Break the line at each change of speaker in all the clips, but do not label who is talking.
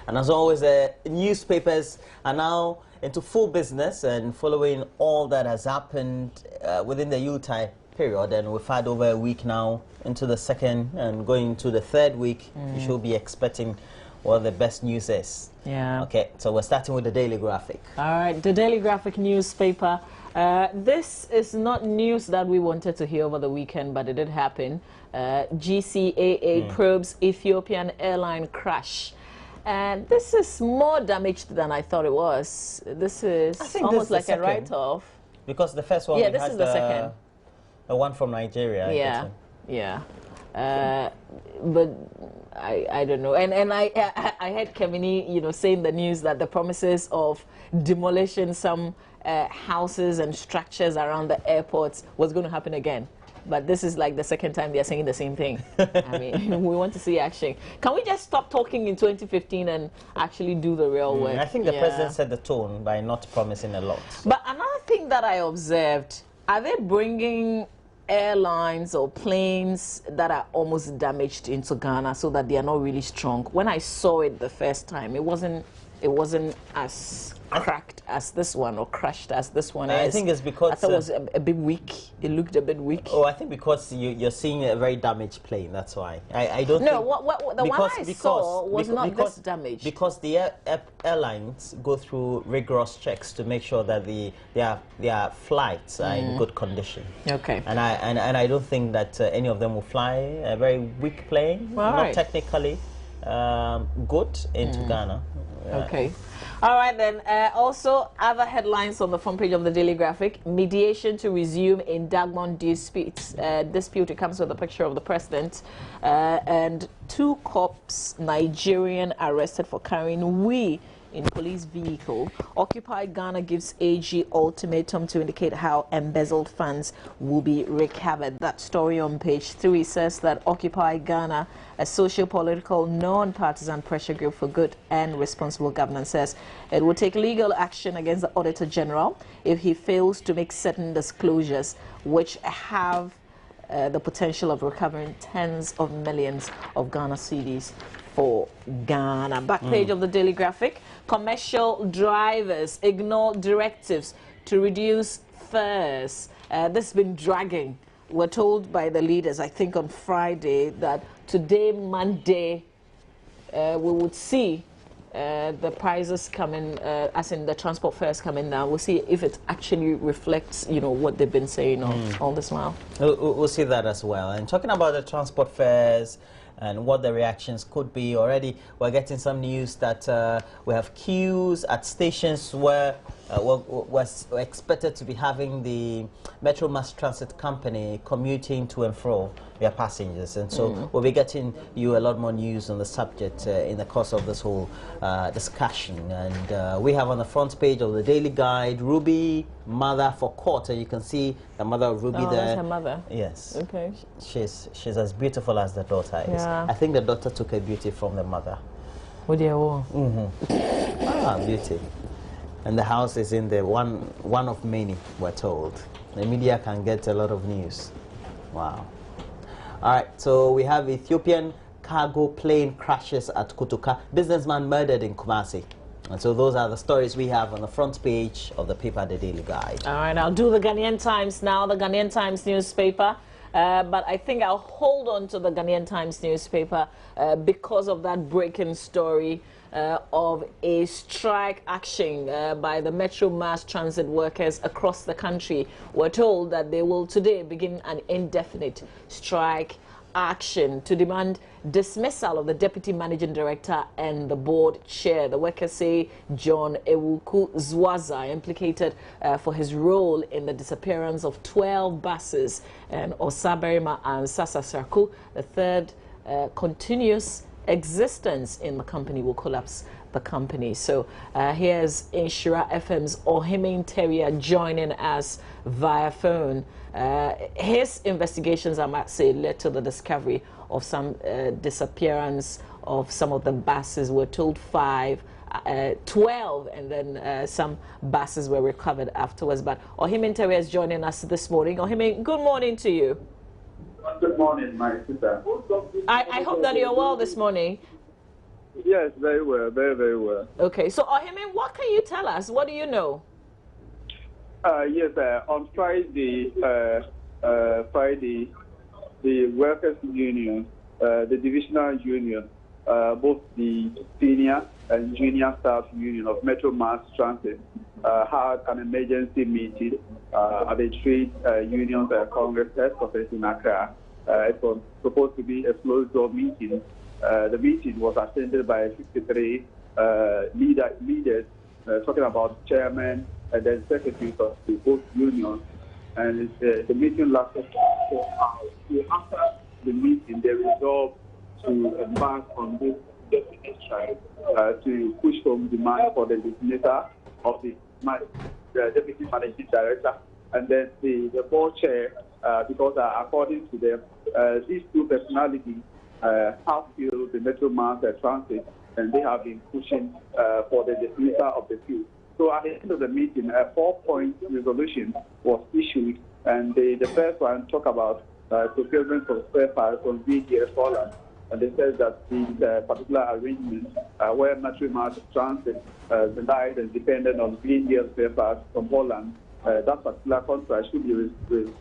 And as always, newspapers are now into full business and following all that has happened within the Yuletide period. And we've had over a week now into the second and going into the third week. You should be expecting what the best news is.
Yeah.
Okay, so we're starting with the Daily Graphic.
All right, the Daily Graphic newspaper. This is not news that we wanted to hear over the weekend, but it did happen. GCAA probes Ethiopian airline crash. And this is more damaged than I thought it was. This is almost like a write-off.
Because the first one,
yeah, this is the second.
The one from Nigeria.
Yeah, yeah. But I don't know. And I heard Kemini, saying the news that the promises of demolishing some houses and structures around the airports was going to happen again. But this is like the second time they're saying the same thing. I mean, we want to see action. Can we just stop talking in 2015 and actually do the real work?
I think the president set the tone by not promising a lot. So.
But another thing that I observed, are they bringing airlines or planes that are almost damaged into Ghana so that they are not really strong? When I saw it the first time, it wasn't as cracked as this one or crashed as this one is.
I think it's because
I thought it was a bit weak. It looked a bit weak.
Oh, I think because you're seeing a very damaged plane. That's why. I don't.
No,
think
the one I saw was not this damaged.
Because the airlines go through rigorous checks to make sure that their flights are in good condition.
Okay.
And I don't think that any of them will fly a very weak plane. Not technically good into Ghana.
Okay. All right, then. Also, other headlines on the front page of the Daily Graphic. Mediation to resume in Dagmon disputes. Dispute, it comes with a picture of the president. And 2 cops, Nigerian, arrested for carrying weed in police vehicle. Occupy Ghana gives AG ultimatum to indicate how embezzled funds will be recovered. That story on page 3 says that Occupy Ghana, a socio-political non-partisan pressure group for good and responsible governance, says it will take legal action against the Auditor General if he fails to make certain disclosures which have the potential of recovering tens of millions of Ghana cedis for Ghana. Back page of the Daily Graphic. Commercial drivers ignore directives to reduce fares. This has been dragging. We're told by the leaders, I think on Friday, that today, Monday, we would see the prices coming, as in the transport fares coming down. We'll see if it actually reflects, what they've been saying all this while.
We'll see that as well. And talking about the transport fares and what the reactions could be, already we're getting some news that we have queues at stations where we're expected to be having the Metro Mass Transit Company commuting to and fro their passengers. And so we'll be getting you a lot more news on the subject in the course of this whole discussion. And we have on the front page of the Daily Guide, Ruby, mother for court. And you can see the mother of Ruby there.
That's her mother?
Yes.
Okay.
She's as beautiful as the daughter is.
Yeah.
I think the daughter took her beauty from the mother.
What do you
want? Beauty. And the house is in the one of many, we're told. The media can get a lot of news. Wow. All right, so we have Ethiopian cargo plane crashes at Kutuka. Businessman murdered in Kumasi. And so those are the stories we have on the front page of the paper, The Daily Guide.
All right, I'll do the Ghanaian Times now, the Ghanaian Times newspaper. But I think I'll hold on to the Ghanaian Times newspaper because of that breaking story of a strike action by the Metro Mass Transit workers across the country. We're told that they will today begin an indefinite strike action to demand dismissal of the Deputy Managing Director and the board chair. The workers say John Ewuku Zwaza implicated for his role in the disappearance of 12 buses, and Osaberima and Sasa Sarku, the third continuous existence in the company, will collapse the company. So here's Inshira FM's Ohimin Terrier joining us via phone. His investigations, I might say, led to the discovery of some disappearance of some of the buses. We're told 12, and then some buses were recovered afterwards. But Ohimin Terrier is joining us this morning. Ohimin, good morning to you.
Good morning, my sister.
I hope that you're well this morning.
Yes, very well, very, very well.
Okay, so Ohime, what can you tell us? What do you know?
Yes, on Friday, the workers' union, the divisional union, both the senior and junior staff union of Metro Mass Transit had an emergency meeting at the Trade Unions Congress headquarters in Accra. It was supposed to be a closed-door meeting. The meeting was attended by 63 leaders, talking about chairman and then secretaries of the both unions. And the meeting lasted 4 hours. So after the meeting, they resolved to embark on this definite strike to push home demand for the designator of the deputy managing director and then the board chair, because according to them, these two personalities have filled the Metro Mass Transit, and they have been pushing for the dismissal of the two. So at the end of the meeting, a 4-point resolution was issued, and the first one talked about procurement of spare parts from VDS Holland. And they said that the particular arrangement where Metro Mass Transit relied and depended on VDS spare parts from Holland, that particular contract should be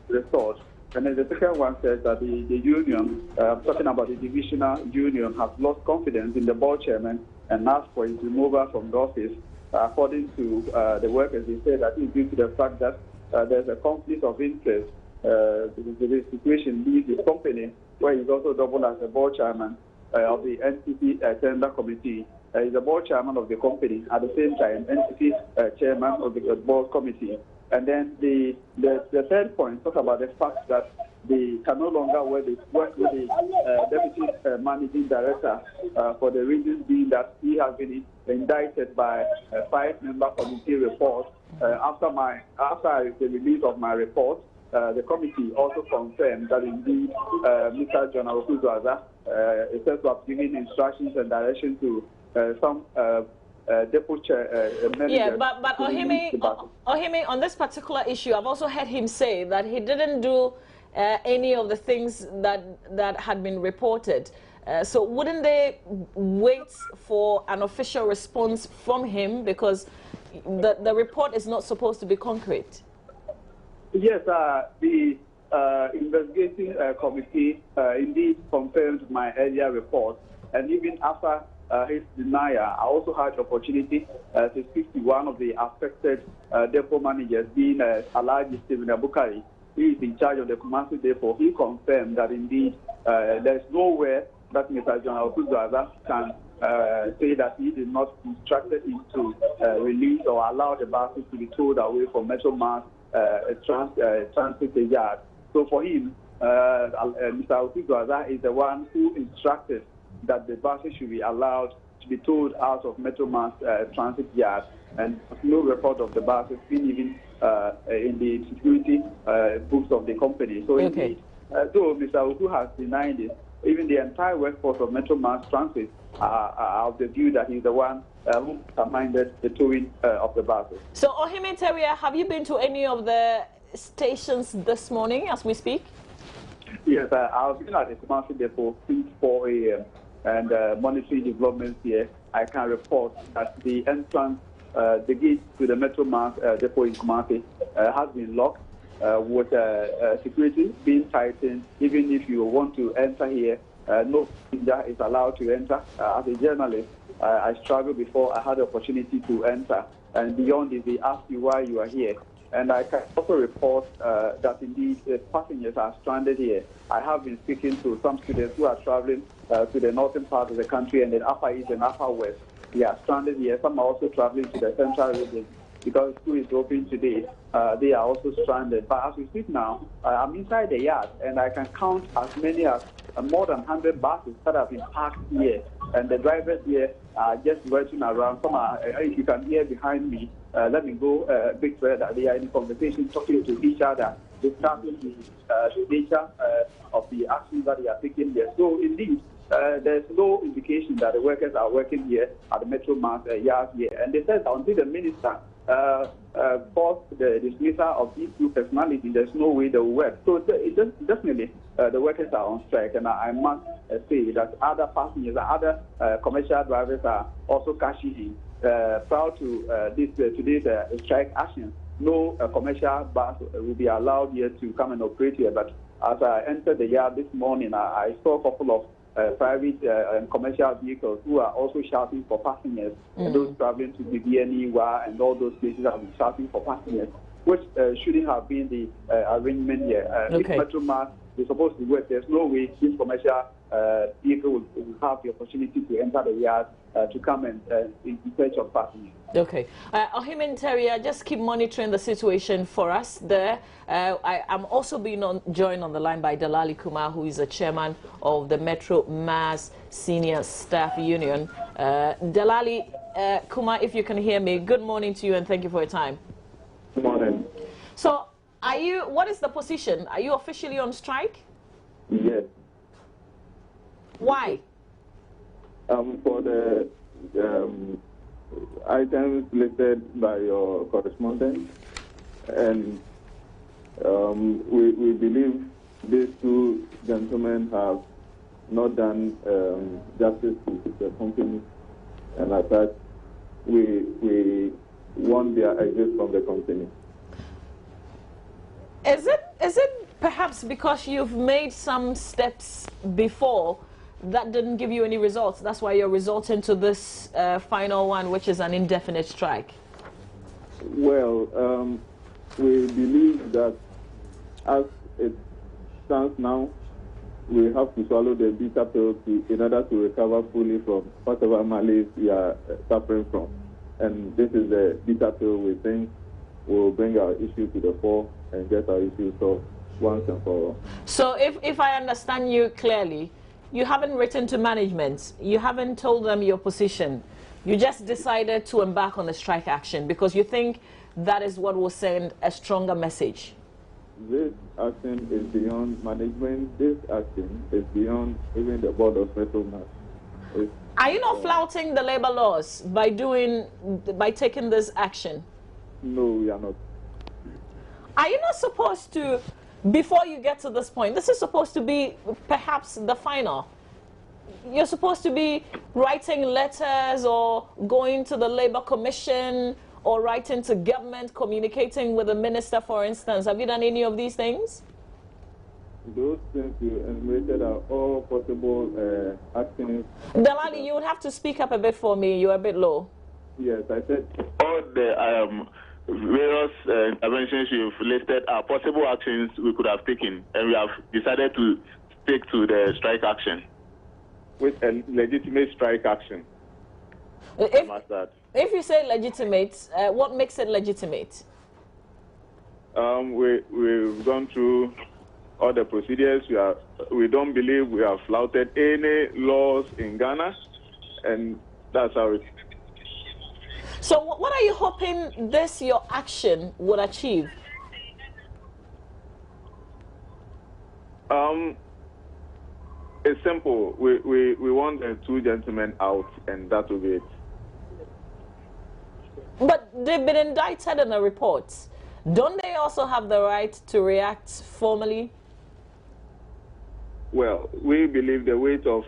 restored. And then the second one says that the union, talking about the divisional union, has lost confidence in the board chairman and asked for his removal from the office. According to the workers, they say that it's due to the fact that there's a conflict of interest. The situation leaves the company, where he's also doubled as the board chairman of the NCC Tender Committee. He's the board chairman of the company, at the same time, NCC chairman of the board committee. And then the third point talks about the fact that they can no longer work with the deputy managing director for the reason being that he has been indicted by a 5-member committee report. After the release of my report, the committee also confirmed that indeed Mr. John Awuku-Duaza is said to have given instructions and direction to some depot manager.
Yeah, but Ohime, on this particular issue, I've also heard him say that he didn't do any of the things that had been reported. So wouldn't they wait for an official response from him, because the report is not supposed to be concrete?
Yes, the investigating committee indeed confirmed my earlier report, and even after his denial, I also had the opportunity to speak to one of the affected depot managers, being Alhaji Stephen Abukari. He is in charge of the Kumasi depot. He confirmed that indeed there is nowhere that Mr. John Awuku-Duaza can say that he did not instructed him to release or allow the buses to be towed away from Metro Mass Transit yard. So for him, Mr. Awuku-Duaza is the one who instructed that the buses should be allowed to be towed out of Metro Mass Transit yard, and no record of the buses being even in the security books of the company. So indeed, though Mr. Awuku has denied it, even the entire workforce of Metro Mass Transit are of the view that he's the one who commanded the towing of the buses.
So Ohime Teria, have you been to any of the stations this morning as we speak?
Yes, I've been at the Kumasi depot since 4 a.m. and monitoring developments here. I can report that the entrance, the gate to the Metro Mass depot in Kumasi has been locked with security being tightened. Even if you want to enter here, no passenger is allowed to enter. As a journalist, I struggled before I had the opportunity to enter. And beyond this, they ask you why you are here. And I can also report that indeed passengers are stranded here. I have been speaking to some students who are traveling to the northern part of the country and then Upper East and Upper West. They are stranded here. Some are also traveling to the central region. Because school is open today, they are also stranded. But as we speak now, I'm inside the yard, and I can count as many as more than 100 buses that have been parked here. And the drivers here are just working around. Some are, if you can hear behind me, let me go a bit further. They are in conversation, talking to each other, discussing the nature of the actions that they are taking here. So indeed, there's no indication that the workers are working here at the Metro Mass yard here. And they said until the minister force the dismissal of these two personalities, there's no way they will work. So definitely the workers are on strike, and I must say that other passengers, other commercial drivers are also cashing in. Prior to today's strike action, no commercial bus will be allowed here to come and operate here. But as I entered the yard this morning, I saw a couple of private and commercial vehicles who are also shouting for passengers, and those traveling to BBNE and all those places are shouting for passengers, which shouldn't have been the arrangement here. If Metromass is supposed to work, there's no way this commercial vehicle will have the opportunity to enter the yard to come and in search of passengers.
Okay. Ohimin Teria, just keep monitoring the situation for us there. I'm also being joined on the line by Delali Kumar, who is the chairman of the Metro Mass Senior Staff Union. Delali Kumar, if you can hear me, good morning to you and thank you for your time.
Good morning.
So, what is the position? Are you officially on strike?
Yes.
Why?
For the items listed by your correspondent, and we believe these two gentlemen have not done justice to the company, and as such, we want their exit from the company.
Is it perhaps because you've made some steps before that didn't give you any results? That's why you're resorting to this final one, which is an indefinite strike.
Well, we believe that as it stands now, we have to swallow the bitter pill in order to recover fully from whatever malaise we are suffering from. And this is the bitter pill we think will bring our issue to the fore and get our issue solved once and for all.
So if I understand you clearly, you haven't written to management, you haven't told them your position, you just decided to embark on a strike action because you think that is what will send a stronger message.
This action is beyond management. This action is beyond even the board of Metromass.
Are you not flouting the labor laws by taking this action?
No, we are not.
Are you not supposed to, before you get to this point, this is supposed to be perhaps the final. You're supposed to be writing letters or going to the Labour Commission or writing to government, communicating with the minister, for instance. Have you done any of these things?
Those things you enumerated are all possible actions.
Delali, you would have to speak up a bit for me. You're a bit low.
Yes, I said
all the various interventions you've listed are possible actions we could have taken, and we have decided to stick to the strike action.
With a legitimate strike action.
If you say legitimate, what makes it legitimate?
We've gone through all the procedures. We don't believe we have flouted any laws in Ghana, and that's how it.
So what are you hoping your action would achieve?
It's simple. We want the two gentlemen out, and that will be it.
But they've been indicted in the reports. Don't they also have the right to react formally?
Well, we believe the weight of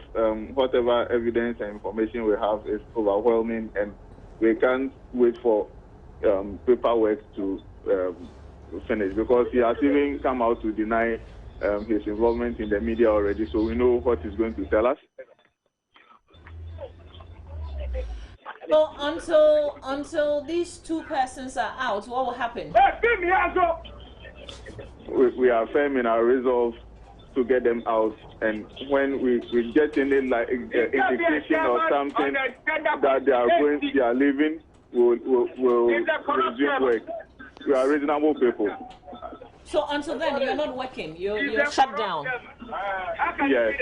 whatever evidence and information we have is overwhelming, and we can't wait for paperwork to finish, because he has even come out to deny his involvement in the media already, so we know what he's going to tell us.
So until these two persons are out, what will happen?
We are firm in our resolve to get them out, and when we get any indication or something that they are leaving, we'll resume work. We are reasonable people.
So until then, you're not working. You're shut down.
Yes.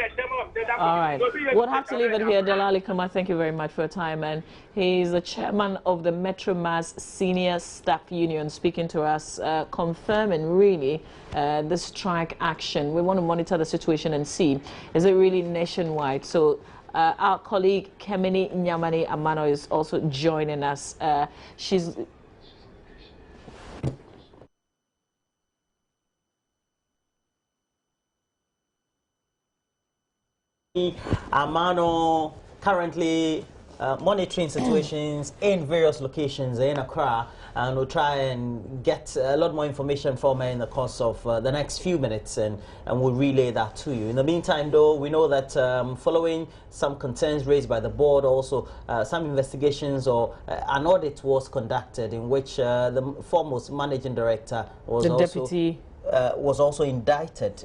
All right. We'll have to leave it here. Delali Kumar, thank you very much for your time. And he's the chairman of the Metro Mass Senior Staff Union, speaking to us, confirming really the strike action. We want to monitor the situation and see, is it really nationwide? So our colleague Kemini Nyamani Amano is also joining us. She's
Amano currently monitoring situations in various locations in Accra, and we'll try and get a lot more information from her in the course of the next few minutes, and we'll relay that to you. In the meantime, though, we know that following some concerns raised by the board, also some investigations or an audit was conducted in which the foremost managing director was was also indicted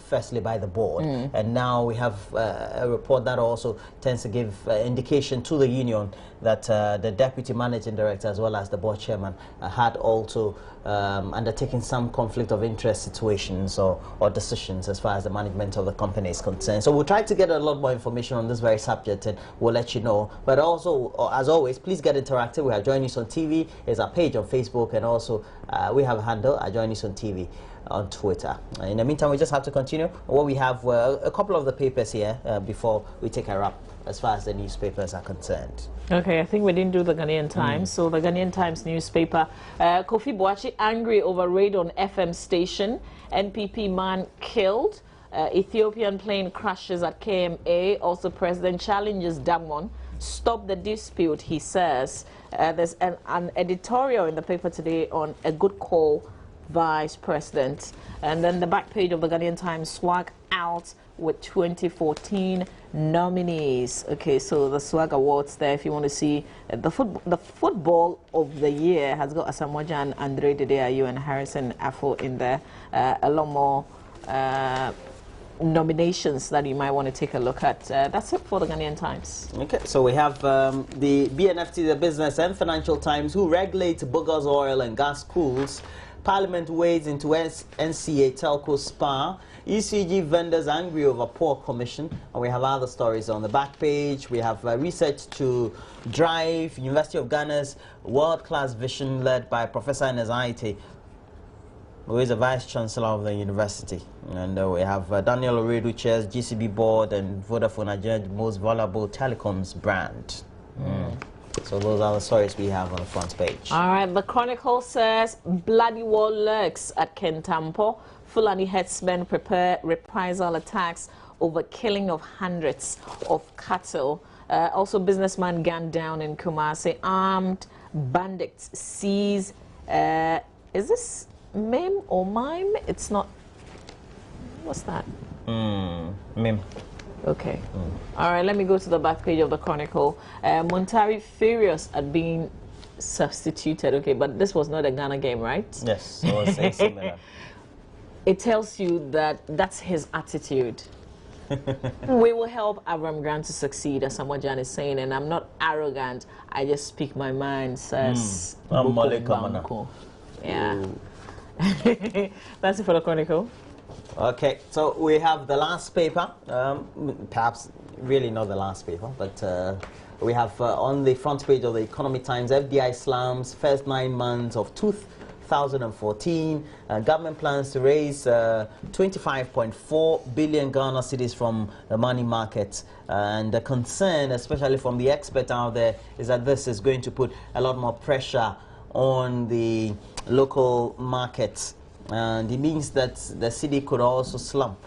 firstly by the board, and now we have a report that also tends to give indication to the union that the deputy managing director as well as the board chairman had also undertaken some conflict of interest situations or decisions as far as the management of the company is concerned. So we'll try to get a lot more information on this very subject, and we'll let you know. But also, as always, please get interactive. We have Join News on TV, is our page on Facebook, and also we have a handle at Join News on TV on Twitter. In the meantime, we just have to continue. What we have a couple of the papers here before we take a wrap as far as the newspapers are concerned.
Okay, I think we didn't do the Ghanaian Times. So the Ghanaian Times newspaper, Kofi Boakye angry over raid on FM station, NPP man killed, Ethiopian plane crashes at KMA, also President challenges Dagmon, stop the dispute, he says. There's an editorial in the paper today on a good call, Vice President. And then the back page of the Ghanaian Times, swag out with 2014 nominees. Okay, so the swag awards there, if you want to see the football of the year has got Asamoah Gyan, Andre Dede Ayew and Harrison Affo in there. A lot more nominations that you might want to take a look at. That's it for the Ghanaian Times.
Okay, so we have the BNFT, the Business and Financial Times, who regulate Bugger's oil and gas pools. Parliament wades into NCA telco SPA. ECG vendors angry over poor commission. And we have other stories on the back page. We have research to drive University of Ghana's world-class vision led by Professor Enes, who is the Vice Chancellor of the university. And we have Daniel Oredu chairs GCB board and Vodafone Nigeria most valuable telecoms brand. So those are the stories we have on the front page.
All right, the Chronicle says bloody war lurks at Kentampo. Fulani herdsmen prepare reprisal attacks over killing of hundreds of cattle. Also, businessman gunned down in Kumasi. Armed bandits seize. Is this meme or mime? It's not. What's that?
Meme.
Okay. All right, let me go to the back page of the Chronicle. Montari furious at being substituted. Okay, but this was not a Ghana game, right?
Yes, it was similar.
It tells you that that's his attitude. We will help Avram Grant to succeed, as Asamoah Gyan is saying, and I'm not arrogant. I just speak my mind, says Banco. Yeah. That's it for the Chronicle.
Okay, so we have the last paper, perhaps really not the last paper, but we have on the front page of the Economic Times, FDI slams first 9 months of 2014. Government plans to raise 25.4 billion Ghana cedis from the money market. And the concern, especially from the expert out there, is that this is going to put a lot more pressure on the local markets. And it means that the city could also slump.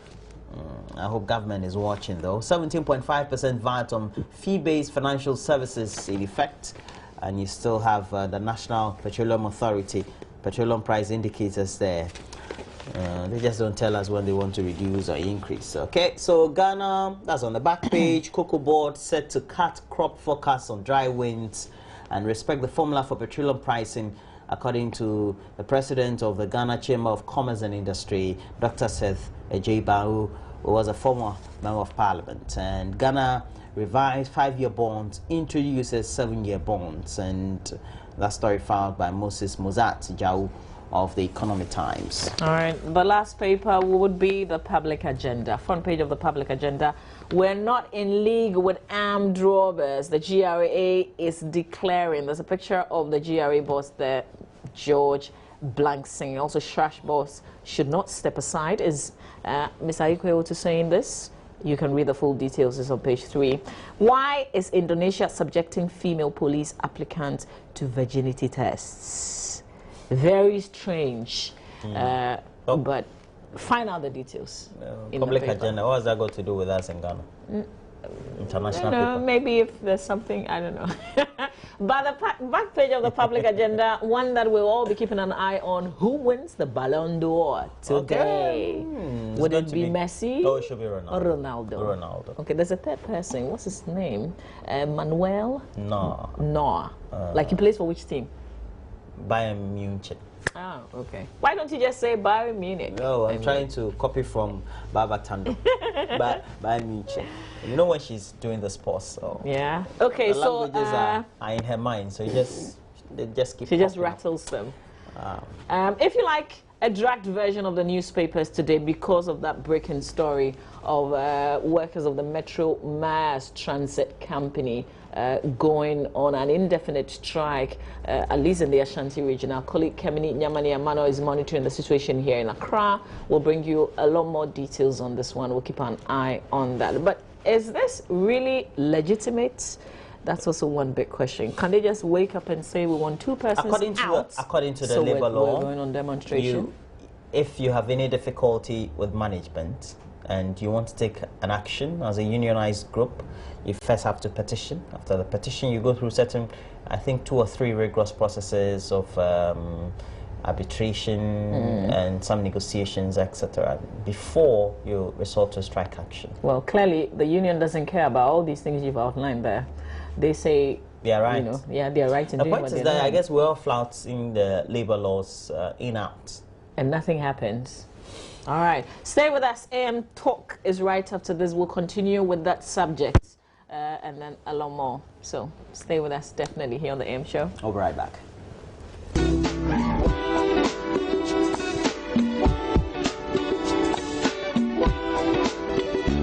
I hope government is watching, though. 17.5% VAT on fee-based financial services in effect. And you still have the National Petroleum Authority petroleum price indicators there. They just don't tell us when they want to reduce or increase. Okay, so Ghana, that's on the back page. Cocoa Board set to cut crop forecasts on dry winds and respect the formula for petroleum pricing, according to the president of the Ghana Chamber of Commerce and Industry, Dr. Seth Ejeba, who was a former member of parliament. And Ghana revised 5-year bonds, introduces 7-year bonds. And that story filed by Moses Mozart Jau of the Economic Times.
All right, the last paper would be the Public Agenda. Front page of the Public Agenda. We're not in league with armed robbers. The GRA is declaring. There's a picture of the GRA boss there, George Blanksing. Also, Shrash boss should not step aside. Is Ms. Aikwe to saying this? You can read the full details. It's on page 3. Why is Indonesia subjecting female police applicants to virginity tests? Very strange. But find out the details.
Public Agenda, what has that got to do with us in Ghana? International
No,
paper.
maybe if there's something, I don't know. But the back page of the public agenda, one that we'll all be keeping an eye on, who wins the Ballon d'Or today?
It's
Would
going
it
to
be Messi
Oh, it should be Ronaldo.
or Ronaldo?
Ronaldo.
Okay, there's a third person. What's his name? Manuel
No.
Neuer. Like he plays for which team?
Bayern Munich.
Oh, okay. Why don't you just say Bayern Munich?
No, I'm trying to copy from Baba Tando. Bayern Munich. You know when she's doing the sports, so
Yeah. Okay,
the
so
languages are in her mind, so they just keep.
she just
popping up.
rattles them. If you like a dragged version of the newspapers today because of that breaking story of workers of the Metro Mass Transit Company going on an indefinite strike, at least in the Ashanti region. Our colleague Kemini Nyamani Amano is monitoring the situation here in Accra. We'll bring you a lot more details on this one. We'll keep an eye on that. But is this really legitimate? That's also one big question. Can they just wake up and say we want two persons out?
According to the
So
labor law,
we're going on demonstration.
If you have any difficulty with management and you want to take an action as a unionized group, you first have to petition. After the petition, you go through certain, I think, 2 or 3 rigorous processes of arbitration and some negotiations, etc., before you resort to strike action.
Well, clearly the union doesn't care about all these things you've outlined there. They say
They are right.
You know, yeah, they are right in
The
doing
point
what
is
they're
that I
doing.
guess we're all flouting the labor laws in out.
And nothing happens. All right, stay with us. AM Talk is right after this. We'll continue with that subject and then a lot more. So stay with us definitely here on the AM Show.
I'll be right back.